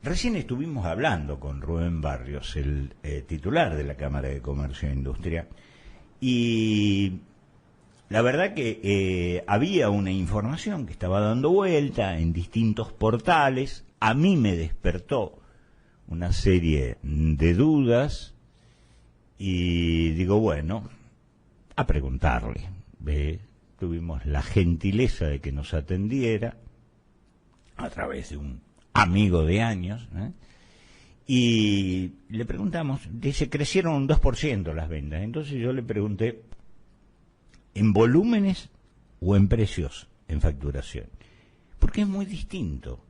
Recién estuvimos hablando con Rubén Barrios, el titular de la Cámara de Comercio e Industria, y la verdad que había una información que estaba dando vuelta en distintos portales. A mí me despertó una serie de dudas y digo, bueno, a preguntarle. Tuvimos la gentileza de que nos atendiera a través de un amigo de años, y le preguntamos, dice, crecieron un 2% las ventas. Entonces yo le pregunté, ¿en volúmenes o en precios en facturación? Porque es muy distinto.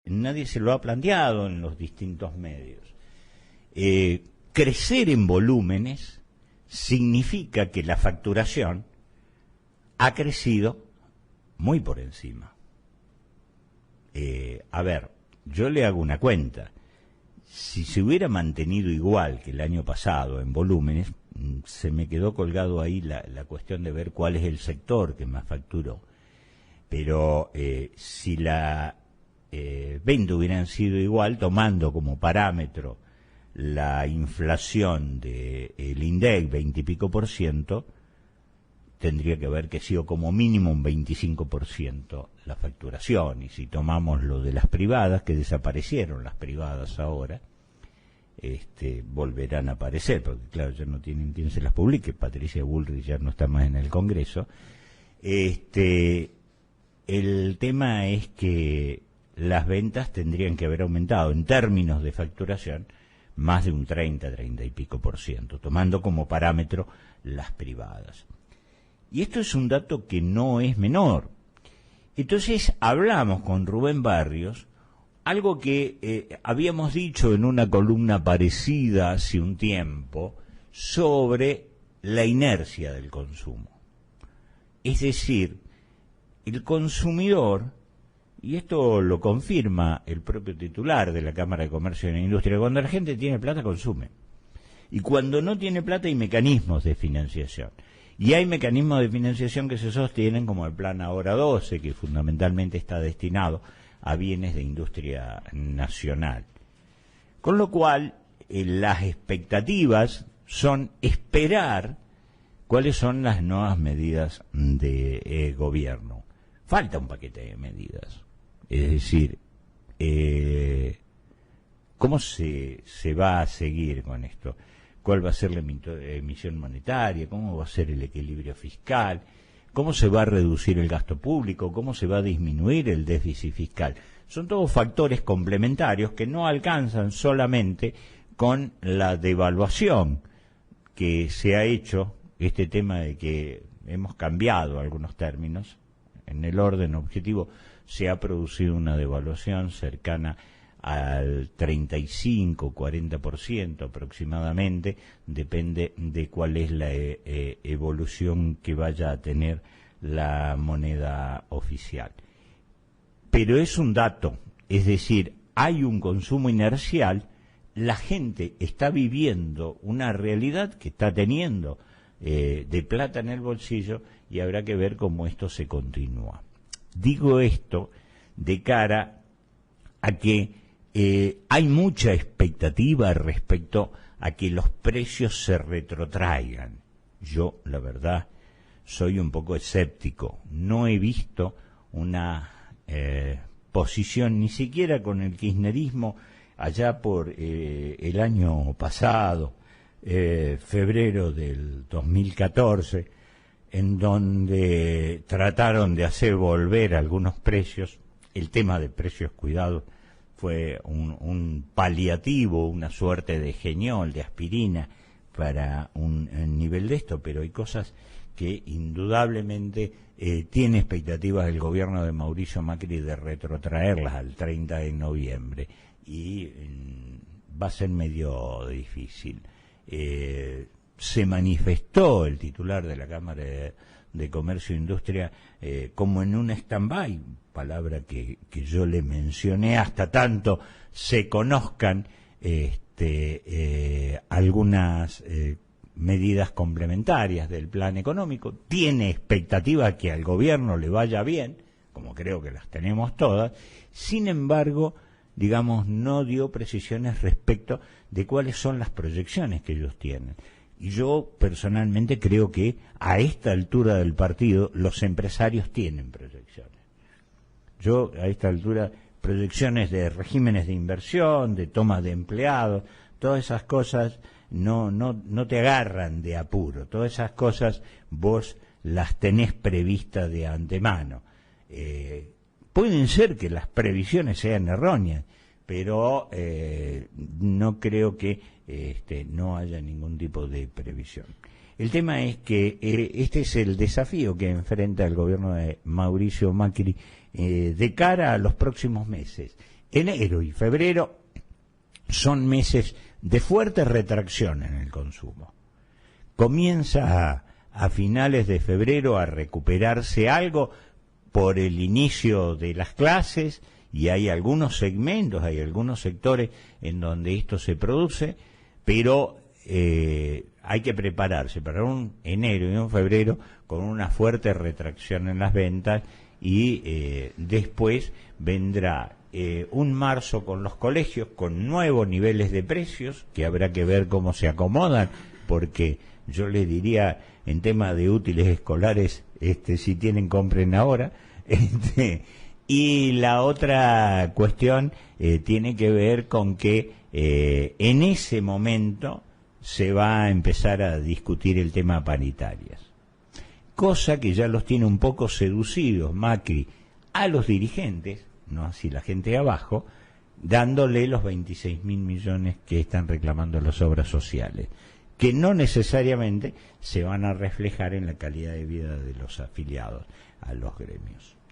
Nadie se lo ha planteado en los distintos medios. Crecer en volúmenes significa que la facturación ha crecido muy por encima. A ver, yo le hago una cuenta. Si se hubiera mantenido igual que el año pasado en volúmenes, se me quedó colgado ahí la cuestión de ver cuál es el sector que más facturó. Pero si la venta hubieran sido igual, tomando como parámetro la inflación del INDEC, 20 y pico %, tendría que haber crecido como mínimo un 25% la facturación. Y si tomamos lo de las privadas, que desaparecieron las privadas ahora, volverán a aparecer, porque claro, ya no tienen quien se las publique. Patricia Bullrich ya no está más en el Congreso. El tema es que las ventas tendrían que haber aumentado en términos de facturación más de un 30 y pico %, tomando como parámetro las privadas. Y esto es un dato que no es menor. Entonces hablamos con Rubén Barrios, algo que habíamos dicho en una columna parecida hace un tiempo, sobre la inercia del consumo. Es decir, el consumidor, y esto lo confirma el propio titular de la Cámara de Comercio e Industria, cuando la gente tiene plata consume. Y cuando no tiene plata hay mecanismos de financiación. Y hay mecanismos de financiación que se sostienen, como el Plan Ahora 12, que fundamentalmente está destinado a bienes de industria nacional. Con lo cual, las expectativas son esperar cuáles son las nuevas medidas de gobierno. Falta un paquete de medidas. Es decir, ¿cómo se va a seguir con esto? ¿Cuál va a ser la emisión monetaria? ¿Cómo va a ser el equilibrio fiscal? ¿Cómo se va a reducir el gasto público? ¿Cómo se va a disminuir el déficit fiscal? Son todos factores complementarios que no alcanzan solamente con la devaluación que se ha hecho, este tema de que hemos cambiado algunos términos. En el orden objetivo se ha producido una devaluación cercana al 35-40% aproximadamente, depende de cuál es la evolución que vaya a tener la moneda oficial. Pero es un dato, es decir, hay un consumo inercial, la gente está viviendo una realidad que está teniendo de plata en el bolsillo, y habrá que ver cómo esto se continúa. Digo esto de cara a que hay mucha expectativa respecto a que los precios se retrotraigan. Yo, la verdad, soy un poco escéptico. No he visto una posición, ni siquiera con el kirchnerismo, allá por el año pasado, febrero del 2014, en donde trataron de hacer volver algunos precios. El tema de precios cuidados fue un paliativo, una suerte de geñol, de aspirina para un nivel de esto, pero hay cosas que indudablemente tiene expectativas el gobierno de Mauricio Macri de retrotraerlas al 30 de noviembre y va a ser medio difícil. Se manifestó el titular de la Cámara de Comercio e Industria como en un stand-by, palabra que yo le mencioné, hasta tanto se conozcan algunas medidas complementarias del plan económico. Tiene expectativa que al gobierno le vaya bien, como creo que las tenemos todas. Sin embargo, digamos, no dio precisiones respecto de cuáles son las proyecciones que ellos tienen. Y yo personalmente creo que a esta altura del partido los empresarios tienen proyecciones. Yo a esta altura, proyecciones de regímenes de inversión, de toma de empleados, todas esas cosas no te agarran de apuro. Todas esas cosas vos las tenés previstas de antemano. Pueden ser que las previsiones sean erróneas, pero no creo que no haya ningún tipo de previsión. El tema es que este es el desafío que enfrenta el gobierno de Mauricio Macri de cara a los próximos meses. Enero y febrero son meses de fuerte retracción en el consumo. Comienza a finales de febrero a recuperarse algo por el inicio de las clases, y hay algunos segmentos, hay algunos sectores en donde esto se produce, pero hay que prepararse para un enero y un febrero con una fuerte retracción en las ventas, y después vendrá un marzo con los colegios con nuevos niveles de precios que habrá que ver cómo se acomodan, porque yo les diría en tema de útiles escolares, si tienen, compren ahora. Y la otra cuestión tiene que ver con que en ese momento se va a empezar a discutir el tema paritarias, cosa que ya los tiene un poco seducidos Macri a los dirigentes, no así la gente de abajo, dándole los 26.000 millones que están reclamando las obras sociales, que no necesariamente se van a reflejar en la calidad de vida de los afiliados a los gremios.